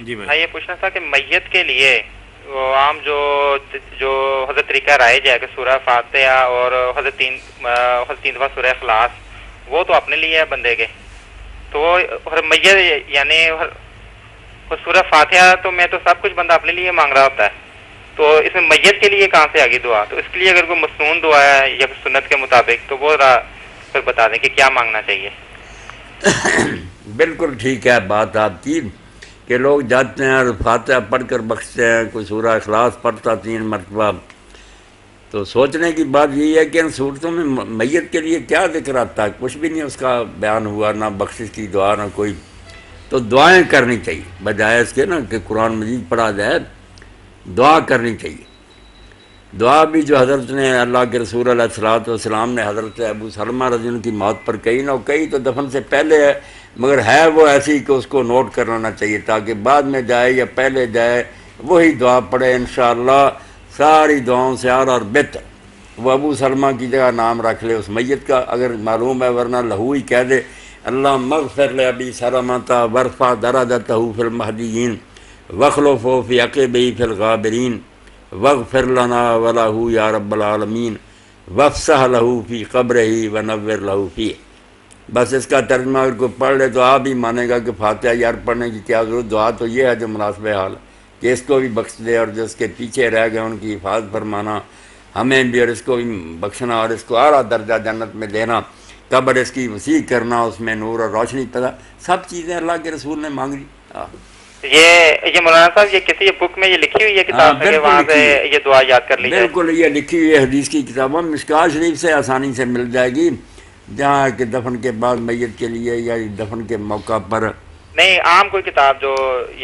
جی بھائی. میں یہ پوچھنا تھا کہ میت کے لیے وہ عام جو حضرت طریقہ رائج ہے کہ سورہ فاتحہ اور حضرت تین دفعہ سورہ اخلاص، وہ تو اپنے لیے ہے بندے کے، تو میت یعنی سورہ فاتحہ تو میں تو سب کچھ بندہ اپنے لیے مانگ رہا ہوتا ہے، تو اس میں میت کے لیے کہاں سے آگی دعا؟ تو اس کے لیے اگر کوئی مسنون دعا ہے یا سنت کے مطابق تو وہ پھر بتا دیں کہ کیا مانگنا چاہیے. بالکل ٹھیک ہے بات آپ کی کہ لوگ جاتے ہیں اور فاتحہ پڑھ کر بخشتے ہیں، کوئی سورہ اخلاص پڑھتا 3 مرتبہ. تو سوچنے کی بات یہی ہے کہ ان صورتوں میں میت کے لیے کیا ذکر آتا ہے؟ کچھ بھی نہیں اس کا بیان ہوا، نہ بخشش کی دعا نہ کوئی. تو دعائیں کرنی چاہیے بجائے اس کے نا کہ قرآن مجید پڑھا جائے، دعا کرنی چاہیے. دعا بھی جو حضرت نے اللہ کے رسول علیہ الصلوۃ والسلام نے حضرت ابو سلمہ رضی اللہ عنہ کی موت پر کہی نا، کئی تو دفن سے پہلے ہے، مگر ہے وہ ایسی کہ اس کو نوٹ کر لینا چاہیے تاکہ بعد میں جائے یا پہلے جائے وہی دعا پڑھے، انشاءاللہ ساری دعاؤں سے اور بہتر. وہ ابو سلمہ کی جگہ نام رکھ لے اس میت کا اگر معلوم ہے، ورنہ لہو ہی کہہ دے اللہ مغفر لابی سلمۃ ورفع درجتہ فی المہدیین واخلفہ فی عقبہ فی الغابرین واغفر لنا ولہ یا رب العالمین وافسح لہ فی قبرہ ونور لہ فیہ. بس اس کا ترجمہ اگر کوئی پڑھ لے تو آپ ہی مانے گا کہ فاتحہ یار پڑھنے کی کیا ضرورت. دعا تو یہ ہے جو مناسب حال ہے کہ اس کو بھی بخش دے اور جو اس کے پیچھے رہ گئے ان کی حفاظت فرمانا، ہمیں بھی اور اس کو بھی بخشنا اور اس کو اعلیٰ درجہ جنت میں دینا، قبر اس کی وسیع کرنا، اس میں نور اور روشنی پیدا، سب چیزیں اللہ کے رسول نے مانگ لی. یہ مولانا صاحب یہ کسی بک میں یہ لکھی ہوئی ہے کتاب سے کہ وہاں سے یہ دعا یاد کر لی جائے؟ بالکل یہ لکھی ہوئی ہے حدیث کی کتابوں میں، مشکوٰۃ شریف سے آسانی سے مل جائے گی، جہاں کہ دفن کے بعد میت کے لیے یا دفن کے موقع پر. نہیں عام کوئی کتاب جو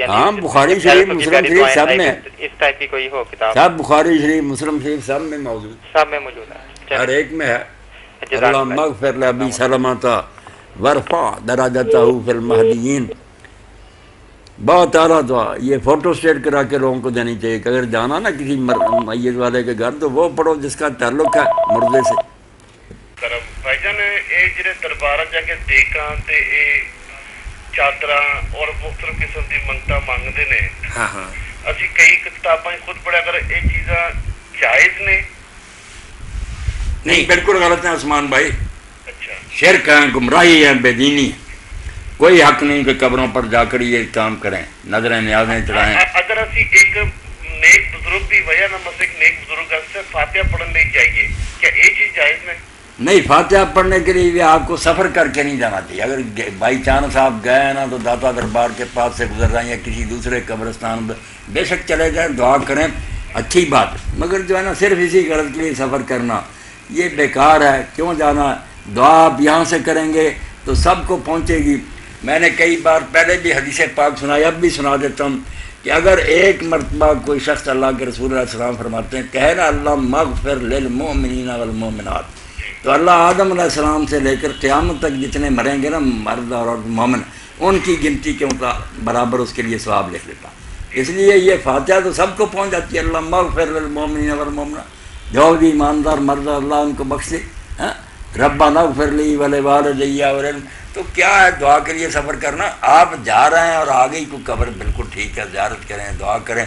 ہاں بخاری شریف مسلم شریف سب میں اس ٹائپ کی کوئی ہو کتاب، سب بخاری شریف مسلم شریف سب میں موجود، سب میں موجود ہے، ہر ایک میں ہے. اللہ مغفر لابی سلمۃ ورفع درجتہ فی المہدیین. بہت اعلیٰ دعا، یہ فوٹو اسٹیٹ کرا کے لوگوں کو دینی چاہیے کہ اگر جانا نا کسی میت والے کے گھر تو وہ پڑھو جس کا تعلق ہے مردے سے. بھائی جان یہ جڑے دربار جا کے دیکھاں تے اے چادراں اور مختلف قسم دی منتاں مانگدے نے، اسی کئی کتاباں خود پڑھا کر یہ چیزاں جائز نے؟ نہیں بالکل غلط ہے عثمان بھائی. اچھا شرک ہے، گمراہی ہے، بے دینی ہے. کوئی حق نہیں کہ قبروں پر جا کر یہ کام کریں، نظریں نیازیں چڑھائیں. اگر اسی ایک نیک بزرگ کی وجہ نہ مسئلہ ایک نیک بزرگ سے فاتحہ پڑھنے چاہیے، کیا یہ چیز جائز نہیں؟ نہیں، فاتحہ پڑھنے کے لیے آپ کو سفر کر کے نہیں جانا چاہیے. اگر بائی چانس آپ گئے ہیں نا تو داتا دربار کے پاس سے گزر رہے ہیں یا کسی دوسرے قبرستان میں بے شک چلے جائیں، دعا کریں، اچھی بات ہے. مگر جو ہے نا صرف اسی غرض کے لیے سفر کرنا یہ بیکار ہے. کیوں جانا؟ دعا آپ یہاں سے کریں گے تو سب کو پہنچے گی. میں نے کئی بار پہلے بھی حدیث پاک سنائی، اب بھی سنا دیتا ہوں کہ اگر ایک مرتبہ کوئی شخص اللہ کے رسول علیہ السلام فرماتے ہیں کہے نا اللہ مغفر للمؤمنین والمؤمنات، تو اللہ آدم علیہ السلام سے لے کر قیامت تک جتنے مریں گے نا مرد اور مومن، ان کی گنتی کے برابر اس کے لیے ثواب لکھ لیتا. اس لیے یہ فاتحہ تو سب کو پہنچ جاتی ہے. اللہ مغفر للمؤمنین والمؤمنات، جو بھی ایماندار مرد اللہ ان کو بخش دے. ربنا اغفر لی ولوالدی ولل، تو کیا ہے دعا کے لیے سفر کرنا؟ آپ جا رہے ہیں اور آگے ہی کوئی قبر، بالکل ٹھیک ہے، زیارت کریں، دعا کریں.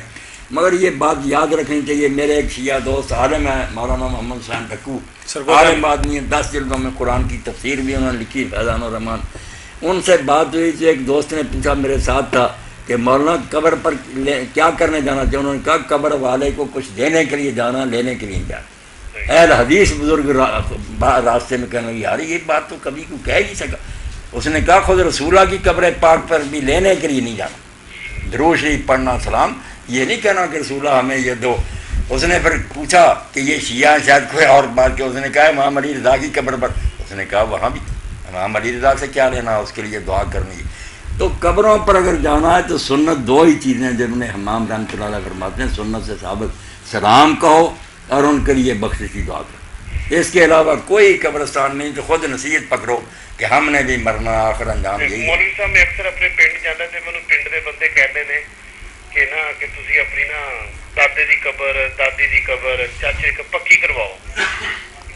مگر یہ بات یاد رکھنی چاہیے. میرے ایک شیعہ دوست عالم ہے مولانا محمد حسین ٹکو، عالم آدمی ہے، 10 جلدوں میں قرآن کی تفسیر بھی انہوں نے لکھی، فیضان الرحمان. ان سے بات ہوئی تھی، ایک دوست نے پوچھا میرے ساتھ تھا کہ مولانا قبر پر کیا کرنے جانا چاہیے؟ انہوں نے کہا قبر والے کو کچھ دینے کے لیے جانا، لینے کے لیے جانا. اہل حدیث بزرگ راستے میں کہنے لگے یار یہ بات تو کبھی کو کہہ نہیں سکا. اس نے کہا خود رسولہ کی قبر پاک پر بھی لینے کے لیے نہیں جانا، درود شریف پڑھنا، سلام، یہ نہیں کہنا کہ رسولہ ہمیں یہ دو. اس نے پھر پوچھا کہ یہ شیعہ شاید کوئی اور بات کہ اس نے کہا امام علی رضا کی قبر پر. اس نے کہا وہاں بھی امام علی رضا سے کیا لینا، اس کے لیے دعا کرنی. تو قبروں پر اگر جانا ہے تو سنت دو ہی چیزیں جن میں حمام رحمۃ اللہ علیہ فرماتے ہیں، سنت سے ثابت سلام کہو اور ان کے لیے بخشش کی دعا کرو. اس کے علاوہ کوئی قبرستان نہیں. تو خود نصیحت پکڑو کہ ہم نے بھی مرنا، آخر انجام یہی ہے. مولوی صاحب میں اکثر اپنے پنڈ جانا تے مینوں پنڈ دے بندے کہتے ہیں کہ نا کہ تسی اپنی نا دادے دی قبر، دادی دی قبر، چاچے کی پکی کرواؤ.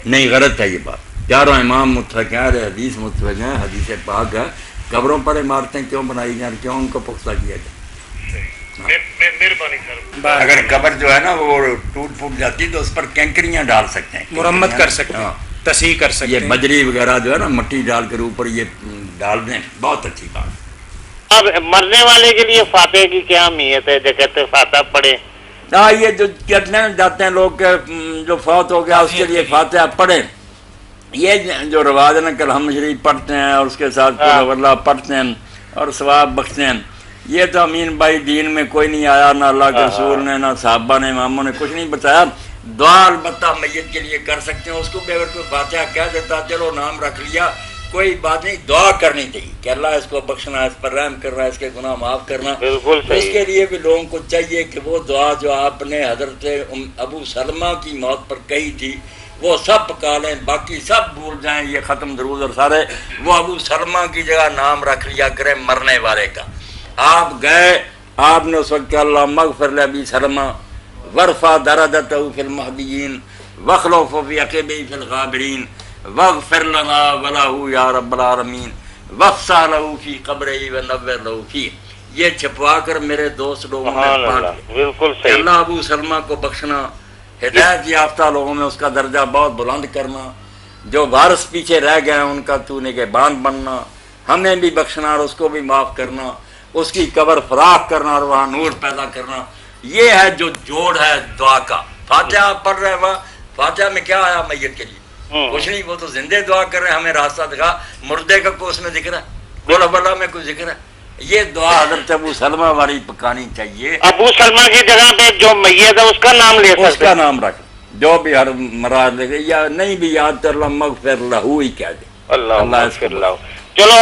نہیں، غلط ہے یہ بات. چاروں امام متفق ہیں، حدیث متفق ہیں، حدیث پاک ہے. قبروں پر عمارتیں کیوں بنائی جائیں، کیوں ان کو پختہ کیا جائے؟ اگر قبر جو ہے نا وہ ٹوٹ پھوٹ جاتی تو اس پر کینکریاں ڈال سکتے ہیں، مرمت کر سکتے ہیں، تصحیح کر سکتے یہ ہیں. بجری وغیرہ جو ہے نا مٹی ڈال کر اوپر یہ ڈال دیں، بہت اچھی بات. اب مرنے والے کے لیے فاتح کی کیا اہمیت ہے جو کہتے ہیں فاتح پڑھے؟ ہاں یہ جو کہتے ہیں جاتے ہیں لوگ کہ جو فوت ہو گیا اس کے لیے فاتحہ پڑھیں، یہ جو رواج ہے نا کہ ہم شریف پڑھتے ہیں اور اس کے ساتھ قل اللہ پڑھتے ہیں اور ثواب بخشتے ہیں، یہ تو امین بھائی دین میں کوئی نہیں آیا، نہ اللہ کے رسول نے، نہ صحابہ نے، اماموں نے کچھ نہیں بتایا. دعا البتہ میت کے لیے کر سکتے ہیں، اس کو بھی اگر کوئی فاتحہ کہہ دیتا چلو نام رکھ لیا کوئی بات نہیں، دعا کرنی چاہیے کہ اللہ اس کو بخشنا، اس پر رحم کرنا، اس کے گناہ معاف کرنا. بالکل صحیح. اس کے لیے بھی لوگوں کو چاہیے کہ وہ دعا جو آپ نے حضرت ابو سلمہ کی موت پر کہی تھی وہ سب پکا لیں، باقی سب بھول جائیں، یہ ختم درود اور سارے، وہ ابو سلمہ کی جگہ نام رکھ لیا کریں مرنے والے کا. آپ گئے، آپ نے اس وقت کہ اللہ مغفر لابی سلمہ ورفع درجتہ فی المہدیین واخلف فی عقبہ فی الغابرین واغفر لنا ولہ یا رب العالمین وفسح لہ فی قبرہ ونور لہ فیہ، یہ چھپوا کر میرے دوست لوگوں میں پاٹ. بالکل کہ صحیح. اللہ ابو سلمہ کو بخشنا، ہدایت یافتہ لوگوں میں اس کا درجہ بہت بلند کرنا، جو وارث پیچھے رہ گئے ہیں ان کا تو نگہبان بننا، ہمیں بھی بخشنا اور اس کو بھی معاف کرنا، اس کی قبر فراخ کرنا اور وہاں نور پیدا کرنا. یہ ہے جو جوڑ ہے دعا کا. فاتحہ پڑھ رہے وہاں، فاتحہ میں کیا آیا میت کے لیے؟ کچھ نہیں، وہ تو زندے دعا کر رہے ہیں ہمیں راستہ دکھا. مردے کا کوئی اس میں ذکر ہے؟ گولا بلا میں کوئی ذکر ہے؟ یہ دعا حضرت ابو سلمہ والی پکانی چاہیے. ابو سلمہ کی جگہ پہ جو میت ہے اس کا نام لے اس سکتے کا ہیں. نام رکھ، جو بھی ہر مراد لگے، یا نہیں بھی یاد کر اللہ مغفر لہو ہی کہہ دے. اللہ اللہ اس کو مغفر لہ. چلو